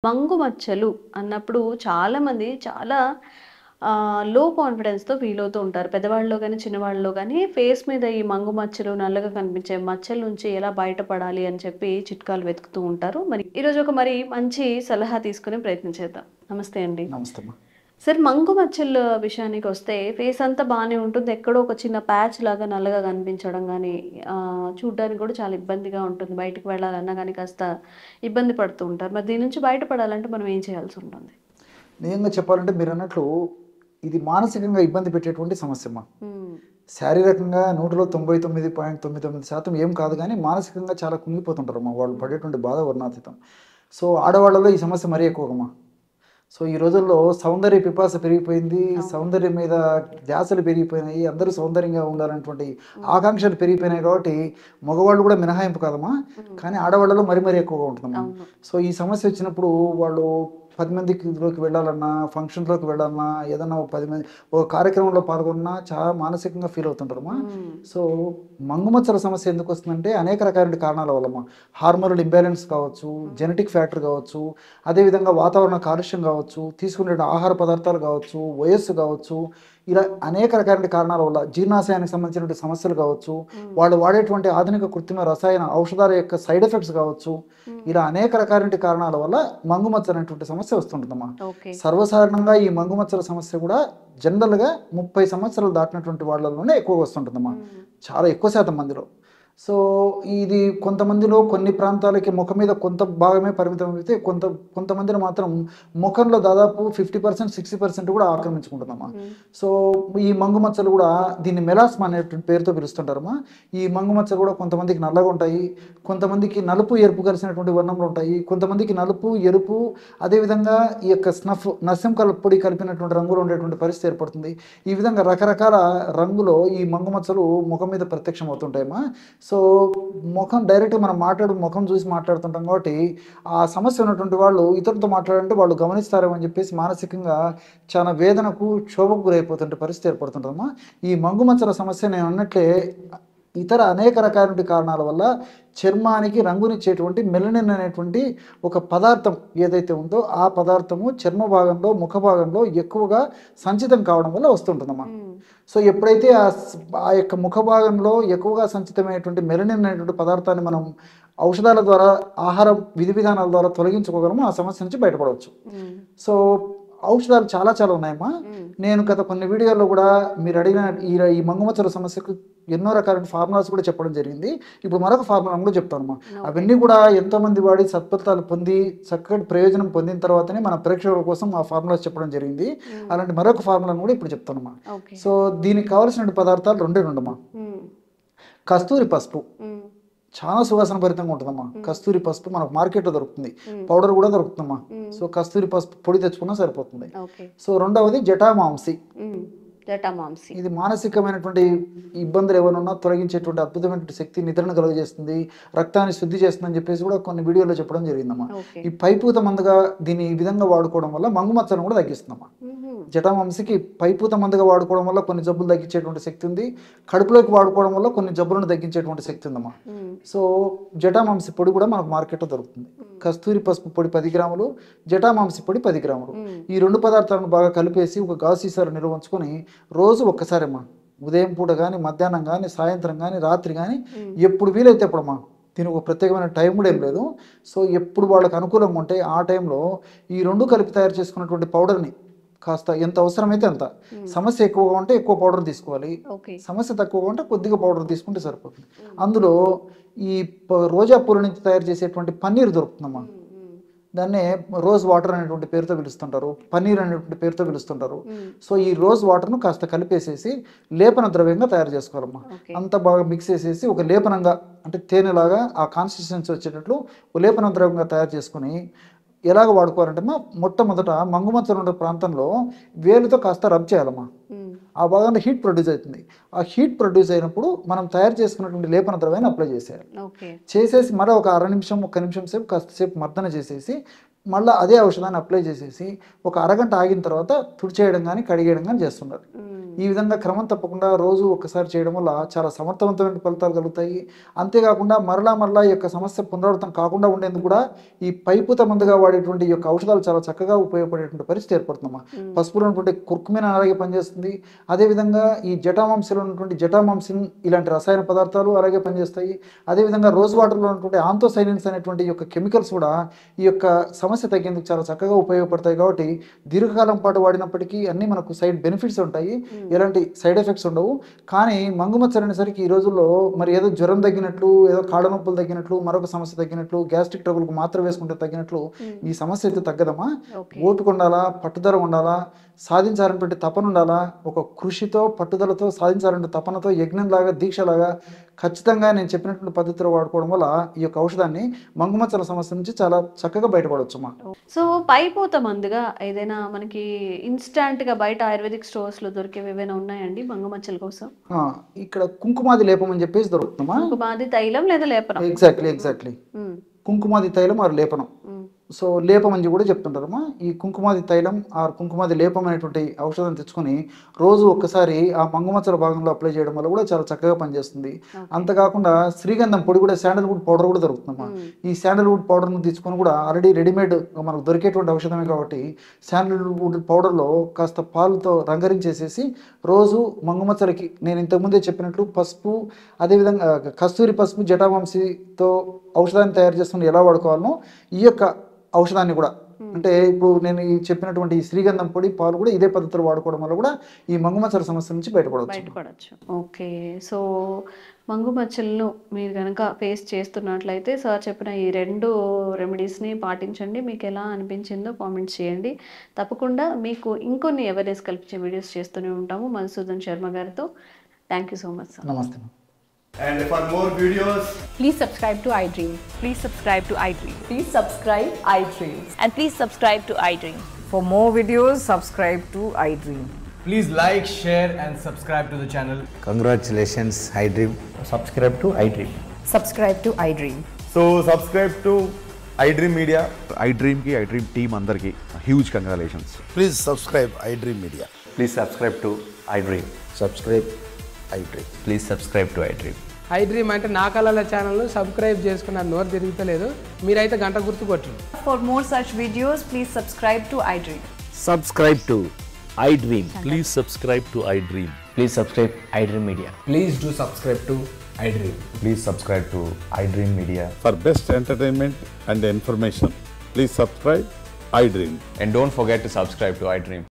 మంగు మచ్చలు అన్నప్పుడు చాలామంది చాలా లో కాన్ఫిడెన్స్‌తో ఫీల్ అవుతూ ఉంటారు. పెద్దవాళ్ళలో గాని, చిన్నవాళ్ళలో గాని ఫేస్ మీద ఈ మంగు మచ్చలు, నల్లగా కనిపించే మచ్చల నుంచి ఎలా బయటపడాలి అని చెప్పి చిట్కాలు వెతుకుతూ ఉంటారు. మరి ఈరోజు ఒక మంచి సలహా తీసుకునే ప్రయత్నం చేద్దాం. నమస్తే అండి. నమస్తే అమ్మా. సార్ మంగు మచ్చల విషయానికొస్తే ఫేస్ అంతా బానే ఉంటుంది. ఎక్కడో ఒక చిన్న ప్యాచ్ లాగా నల్లగా కనిపించడం గానీ, చూడ్డానికి కూడా చాలా ఇబ్బందిగా ఉంటుంది. బయటికి వెళ్ళాలన్నా గానీ కాస్త ఇబ్బంది పడుతూ ఉంటారు. మరి దీని నుంచి బయటపడాలంటే మనం ఏం చేయాల్సుంటుంది? నిజంగా చెప్పాలంటే మీరన్నట్లు ఇది మానసికంగా ఇబ్బంది పెట్టేటువంటి సమస్యమ్మా. హ్మ్. శారీరకంగా 100లో 99.99% ఏం కాదు గానీ, మానసికంగా చాలా కుంగిపోతుంటారమ్మా. వాళ్ళు పడేటువంటి బాధ వర్ణాతీతం. సో, ఆడవాళ్ళలో ఈ సమస్య మరీ ఎక్కువగమ్మా. సో, ఈ రోజుల్లో సౌందర్య పిపాస పెరిగిపోయింది. అవును. సౌందర్యం మీద ధ్యాసలు పెరిగిపోయినాయి. అందరూ సౌందర్యంగా ఉండాలనేటువంటి హ్మ్. ఆకాంక్షలు పెరిగిపోయినాయి కాబట్టి, మగవాళ్ళు కూడా మినహాయింపు కాదమ్మా. హ్మ్. కానీ ఆడవాళ్ళలో మరీ ఎక్కువగా ఉంటుందమ్మా. అవును. సో, ఈ సమస్య వచ్చినప్పుడు వాళ్ళు 10 మందిలోకి వెళ్ళాలన్నా, ఫంక్షన్‌లోకి వెళ్ళాలన్నా, ఏదన్నా ఒక 10 మంది ఒక కార్యక్రమంలో పాల్గొన్నా చాలా మానసికంగా ఫీల్ అవుతుంటారమ్మా. హ్మ్. సో, మంగుమచ్చల సమస్య ఎందుకొస్తుందంటే అనేక రకాలైన కారణాల వల్లమ్మా. హార్మోనల్ ఇంబాలెన్స్ కావచ్చు, జెనెటిక్ ఫ్యాక్టర్ కావచ్చు, అదేవిధంగా వాతావరణ కాలుష్యం కావచ్చు, తీసుకునే ఆహార పదార్థాలు కావచ్చు, వయస్సు కావచ్చు, ఇలా అనేక రకాలైన కారణాల వల్ల జీర్ణాశయానికి సంబంధించినటువంటి సమస్యలు కావచ్చు, హ్మ్. వాళ్ళు వాడేటువంటి ఆధునిక కృత్రిమ రసాయన ఔషధాల యొక్క సైడ్ ఎఫెక్ట్స్ కావచ్చు, హ్మ్. ఇలా అనేక రకాలైన కారణాల వల్ల మంగుమచ్చ అనేటువంటి సమస్య వస్తుంటుందమ్మా. ఓకే. సర్వసాధారణంగా ఈ మంగుమచ్చల సమస్య కూడా జనరల్‌గా 30 సంవత్సరాలు దాటినటువంటి వాళ్ళలోనే ఎక్కువగా వస్తుంటుందమ్మా. హ్మ్. చాలా ఎక్కువ శాతం మందిలో. సో, ఇది కొంతమందిలో కొన్ని ప్రాంతాలకి ముఖం మీద కొంత భాగమే పరిమితమైతే కొంతమందిని మాత్రం ముఖంలో దాదాపు 50%, 60% కూడా ఆక్రమించుకుంటుందమ్మా. హ్మ్. సో, ఈ మంగు మచ్చలు కూడా దీన్ని మెలాస్మా అనేటువంటి పేరుతో పిలుస్తుంటారమ్మా. ఈ మంగు మచ్చలు కూడా కొంతమందికి నల్లగా ఉంటాయి. కొంతమందికి నలుపు, ఎరుపు కలిసినటువంటి వర్ణంలో ఉంటాయి. కొంతమందికి నలుపు, ఎరుపు అదేవిధంగా ఈ యొక్క నస్యం పొడి కలిపినటువంటి రంగులో ఉండేటువంటి పరిస్థితి ఏర్పడుతుంది. ఈ విధంగా రకరకాల రంగులో ఈ మంగు మచ్చలు ముఖం మీద ప్రత్యక్షం అవుతుంటాయమ్మా. సో, డైరెక్ట్‌గా మనం ముఖం చూసి మాట్లాడుతుంటాం కాబట్టి, ఆ సమస్య ఉన్నటువంటి వాళ్ళు ఇతరులతో మాట్లాడంటే వాళ్ళు గమనిస్తారేమో అని చెప్పేసి మానసికంగా చాలా వేదనకు, క్షోభకు గురైపోతుంటే పరిస్థితి ఏర్పడుతుంటదమ్మా. ఈ మంగు మచ్చల సమస్య నేను అన్నట్లే ఇతర అనేక రకాలైనటువంటి కారణాల వల్ల చర్మానికి రంగునిచ్చేటువంటి మెలనిన్ అనేటువంటి ఒక పదార్థం ఏదైతే ఉందో, ఆ పదార్థము చర్మ భాగంలో, ముఖ భాగంలో ఎక్కువగా సంచితం కావడం వల్ల వస్తుంటుందమ్మా. హ్మ్. సో, ఎప్పుడైతే ఆ యొక్క ముఖ భాగంలో ఎక్కువగా సంచితమైనటువంటి మెలనిన్ అనేటువంటి పదార్థాన్ని మనం ఔషధాల ద్వారా, ఆహారం విధి విధానాల ద్వారా తొలగించుకోగలమో ఆ సమస్య నుంచి బయటపడవచ్చు. హ్మ్. సో, ఔషధాలు చాలా ఉన్నాయమ్మా. హ్మ్. నేను గత కొన్ని వీడియోల్లో కూడా మీరు అడిగిన ఈ మంగుమచ్చల సమస్యకు ఎన్నో రకాలైన ఫార్ములాస్ కూడా చెప్పడం జరిగింది. ఇప్పుడు మరొక ఫార్ములా కూడా చెప్తానమ్మా. ఓకే. అవన్నీ కూడా ఎంతోమంది వాడి సత్ఫలితాలు పొంది చక్కటి ప్రయోజనం పొందిన తర్వాతనే మన ప్రేక్షకుల కోసం ఆ ఫార్ములాస్ చెప్పడం జరిగింది. హ్మ్. అలాంటి మరొక ఫార్ములాను కూడా ఇప్పుడు చెప్తానమ్మా. ఓకే. సో, దీనికి కావాల్సిన పదార్థాలు రెండమ్మా. హ్మ్. కస్తూరి పసుపు హ్మ్. చాలా సువాసన భరితంగా ఉంటుందమ్మా. కస్తూరి పసుపు మనకు మార్కెట్‌లో దొరుకుతుంది. హ్మ్. పౌడర్ కూడా దొరుకుతుందమ్మా. హ్మ్. సో, కస్తూరి పసుపు పొడి తెచ్చుకున్నా సరిపోతుంది. ఓకే. సో, రెండవది జటామాంసి. హ్మ్. జటామాంసి. ఇది మానసికమైనటువంటి ఇబ్బందులు ఏమైనా ఉన్నా తొలగించేటువంటి అద్భుతమైనటువంటి శక్తి, నిద్రను కలుగజేస్తుంది, రక్తాన్ని శుద్ధి చేస్తుందని చెప్పేసి కూడా కొన్ని వీడియోలో చెప్పడం జరిగిందమ్మా. ఓకే. ఈ పైపూత మందుగా దీన్ని ఈ విధంగా వాడుకోవడం వల్ల మంగు మచ్చలను కూడా తగ్గిస్తుందమ్మా. హుహు. జటామాంసికి పైపూత మందుగా వాడుకోవడం వల్ల కొన్ని జబ్బులు తగ్గించేటువంటి శక్తి ఉంది. కడుపులోకి వాడుకోవడం వల్ల కొన్ని జబ్బులను తగ్గించేటువంటి శక్తి ఉందమ్మా. హ్మ్. సో, జటామాంసి పొడి కూడా మనకు మార్కెట్‌లో దొరుకుతుంది. కస్తూరి పసుపు పొడి 10 గ్రాములు, జటామాంసి పొడి 10 గ్రాములు. హ్మ్. ఈ 2 పదార్థాలను బాగా కలిపేసి ఒక గాజు సీసాలో నిల్వ ఉంచుకొని రోజు ఒక్కసారమ్మా. ఉదయం పూట గాని, మధ్యాహ్నం గాని, సాయంత్రం గాని, రాత్రి గాని హ్మ్. ఎప్పుడు వీలైతే అప్పుడమ్మా. దీనికి ఒక ప్రత్యేకమైన టైం కూడా ఏం లేదు. సో, ఎప్పుడు వాళ్ళకి అనుకూలంగా ఉంటే ఆ టైంలో ఈ 2 కలిపి తయారు చేసుకున్నటువంటి పౌడర్‌ని కాస్త ఎంత అవసరమైతే అంత. హ్మ్. సమస్య ఎక్కువగా ఉంటే ఎక్కువ పౌడర్ తీసుకోవాలి. ఓకే. సమస్య తక్కువగా ఉంటే కొద్దిగా పౌడర్ తీసుకుంటే సరిపోతుంది. హ్మ్. అందులో ఈ రోజా పూల నుంచి తయారు చేసేటువంటి పన్నీర్ దొరుకుతుందమ్మా. హ్మ్. హ్మ్. దాన్నే రోజ్ వాటర్ అనేటువంటి పేరుతో పిలుస్తుంటారు. పన్నీర్ అనేటువంటి పేరుతో పిలుస్తుంటారు. హ్మ్. సో, ఈ రోజ్ వాటర్‌ను కాస్త కలిపేసేసి లేపన ద్రవ్యంగా తయారు చేసుకోవాలమ్మా. ఓకే. అంతా బాగా మిక్స్ చేసేసి ఒక లేపనంగా అంటే తేనెలాగా ఆ కన్సిస్టెన్సీ వచ్చేటట్లు ఒక లేపన ద్రవ్యంగా తయారు చేసుకొని ఎలాగ వాడుకోవాలంటే మొట్టమొదట మంగుమచ్చలు ఉండే ప్రాంతంలో వేలుతో కాస్త రబ్ చేయాలమ్మా. హ్మ్. ఆ భాగంలో హీట్ ప్రొడ్యూస్ అవుతుంది. ఆ హీట్ ప్రొడ్యూస్ అయినప్పుడు మనం తయారు చేసుకున్నటువంటి లేపన ద్రవ్యాన్ని అప్లై చేసేయాలి. ఓకే. చేసేసి మరో ఒక అర నిమిషం, ఒక్క నిమిషం సేపు కాస్త సేపు మర్దన చేసేసి మళ్ళీ అదే ఔషధాన్ని అప్లై చేసేసి ఒక అరగంట ఆగిన తర్వాత తుడిచేయడం కానీ కడిగేయడం కానీ చేస్తున్నారు. ఈ విధంగా క్రమం తప్పకుండా రోజు ఒక్కసారి చేయడం వల్ల చాలా సమర్థవంతమైన ఫలితాలు కలుగుతాయి. అంతేకాకుండా మరలా ఈ యొక్క సమస్య పునరావృతం కాకుండా ఉండేందుకు కూడా ఈ పైపుత మందుగా వాడేటువంటి ఈ యొక్క ఔషధాలు చాలా చక్కగా ఉపయోగపడేటువంటి పరిస్థితి ఏర్పడుతుందమ్మా. పసుపులో ఉన్నటువంటి కుర్కుమిన్ అలాగే పనిచేస్తుంది. అదేవిధంగా ఈ జటామాంసిలో ఉన్నటువంటి జటామాంసిన్ ఇలాంటి రసాయన పదార్థాలు అలాగే పనిచేస్తాయి. అదేవిధంగా రోజ్ వాటర్లో ఉన్నటువంటి ఆంతోసైనిన్స్ అనేటువంటి ఈ యొక్క కెమికల్స్ కూడా ఈ యొక్క సమస్య తగ్గేందుకు చాలా చక్కగా ఉపయోగపడతాయి. కాబట్టి దీర్ఘకాలం పాటు వాడినప్పటికీ అన్ని మనకు సైడ్ బెనిఫిట్స్ ఉంటాయి, ఎలాంటి సైడ్ ఎఫెక్ట్స్ ఉండవు. కానీ మంగుమచ్చలు అనేసరికి ఈ రోజుల్లో మరి ఏదో జ్వరం తగ్గినట్లు, ఏదో కాళ్ళ నొప్పులు తగ్గినట్లు, మరొక సమస్య తగ్గినట్లు, గ్యాస్ట్రిక్ ట్రబుల్కి మాత్ర వేసుకుంటే తగ్గినట్లు ఈ సమస్య అయితే తగ్గదమ్మా. ఓపిక ఉండాలా, పట్టుదల ఉండాలా, సాధించాలనేటువంటి తపన ఉండాలా. ఒక కృషితో పట్టుదలతో సాధించాలంటే తపనతో యజ్ఞంలాగా దీక్షలాగా ఖచ్చితంగా నేను చెప్పినటువంటి పద్ధతిలో వాడుకోవడం వల్ల ఈ యొక్క ఔషధాన్ని మంగుమచ్చల సమస్య నుంచి చాలా చక్కగా బయటపడవచ్చమ్మా. సో పైపోత మందుగా ఏదైనా మనకి ఇన్స్టాంట్ గా బయట ఆయుర్వేదిక్ స్టోర్స్ లో దొరికేవి ఏవైనా ఉన్నాయండి మంగుమచ్చల కోసం? ఇక్కడ కుంకుమాది లేపం అని చెప్పేసి దొరుకుతుందమ్మా. కుంకుమాది తైలం లేదా లేపనం? ఎగ్జాక్ట్లీ కుంకుమాది తైలం ఆరు లేపనం. సో లేపం అని కూడా చెప్తుంటారమ్మా. ఈ కుంకుమాది తైలం ఆ కుంకుమాది లేపం అనేటువంటి ఔషధం తెచ్చుకొని రోజు ఒక్కసారి ఆ మంగుమచ్చల భాగంలో అప్లై చేయడం వల్ల కూడా చాలా చక్కగా పనిచేస్తుంది. అంతకాకుండా శ్రీగంధం పొడి కూడా, శాండల్వుడ్ పౌడర్ కూడా దొరుకుతుందమ్మా. ఈ శాండల్వుడ్ పౌడర్ను తీసుకొని కూడా ఆల్రెడీ రెడీమేడ్ మనకు దొరికేటువంటి ఔషధమే కాబట్టి శాండల్వుడ్ పౌడర్లో కాస్త పాలుతో రంగరించేసేసి రోజు మంగుమచ్చలకి నేను ఇంతకుముందే చెప్పినట్లు పసుపు, అదేవిధంగా కస్తూరి పసుపు, జటామాంసితో ఔషధాన్ని తయారు చేసుకుని ఎలా వాడుకోవాలనో ఈ యొక్క ఔషధాన్ని కూడా, అంటే ఇప్పుడు నేను చెప్పినటువంటి ఈ శ్రీగంధం పొడి, పాలు కూడా ఇదే పద్ధతిలో వాడుకోవడం వల్ల కూడా ఈ మంగుమచ్చల సమస్య నుంచి బయటపడవచ్చు. ఓకే. సో మంగుమచ్చలను మీరు కనుక ఫేస్ చేస్తున్నట్లయితే సార్ చెప్పిన ఈ 2 రెమెడీస్ని పాటించండి. మీకు ఎలా అనిపించిందో కామెంట్స్ చేయండి. తప్పకుండా మీకు ఇంకొన్ని అవేర్నెస్ కల్పించే వీడియోస్ చేస్తూనే ఉంటాము మధుసూదన్ శర్మ గారితో. Thank you so much sir. నమస్తే. And for more videos, please subscribe to iDream. Please subscribe to iDream. Please subscribe iDream. And please subscribe to iDream. For more videos, subscribe to iDream. please like, share and subscribe to the channel. Congratulations, iDream. Subscribe to iDream. Subscribe to iDream. So subscribe to iDream Media. iDream ki iDream team andarki huge congratulations. Please subscribe iDream Media. Please subscribe to iDream. Subscribe iDream. Please subscribe to iDream. iDream అంటే నా కళల ఛానల్ను subscribe చేసుకున్న నోరు తిరుగుతలేదు, మీరైతే గంట గుర్తు కొట్టండి. For more such videos, please subscribe to iDream. Subscribe to iDream. Please subscribe to iDream. Please subscribe iDream Media. Please do subscribe to iDream. Please subscribe to iDream Media. For best entertainment and information, please subscribe iDream. And don't forget to subscribe to iDream.